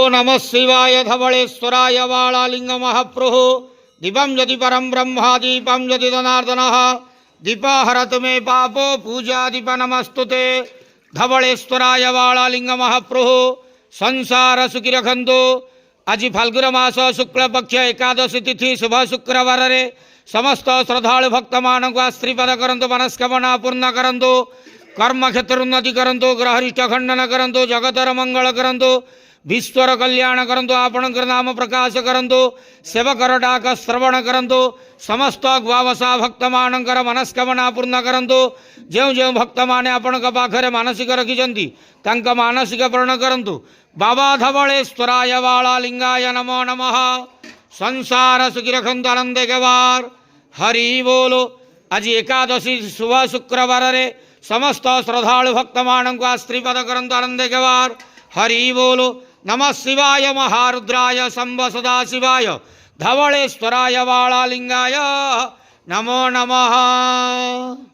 नमः शिवाय धवलेश्वराय वालालिंग महाप्रभु दीपं यदि परम ब्रह्मा दीपं यदि जनार्दनः दीपाहरत मे पापो पूजा दीप नमस्तुते धवलेश्वराय वालालिंग महाप्रभु संसार सुखी रखंतु। आज फाल्गुन मास शुक्ल पक्ष एकादशी तिथि शुभ शुक्रवार रे समस्त श्रद्धालु भक्त मानक आशीर्वाद करंतु, मनस्कामना पूर्ण करंतु, कर्म क्षेत्र उन्नति करंतु, ग्रहरिष्ठ खंडन करंतु, जगतर मंगल करंतु, विश्वर कल्याण करंतु, आपणकर नाम प्रकाश करंतु, सेवकर डाक श्रवण करंतु, समस्त ग्वावसा भक्त मानकर मनस्कामना पूर्ण करंतु। जो जो भक्त माने आपणक पाखरे मानसिक रखिछंती तांका मानसिक पूर्ण करंतु। बाबा धवलेश्वराय वालालिंगाय नमो नमः। संसार सुखी रखंतु, आनंद गवार। हरि बोलो। आज एकादशी शुभ शुक्रवार रे समस्त श्रद्धालु भक्त मानक आशीर्वाद करंतु, आनंद गवार। हरि बोलो। नमः शिवाय महारुद्राय शंभ सदाशिवाय धवलेश्वराय वालालिंगाय नमो नमः।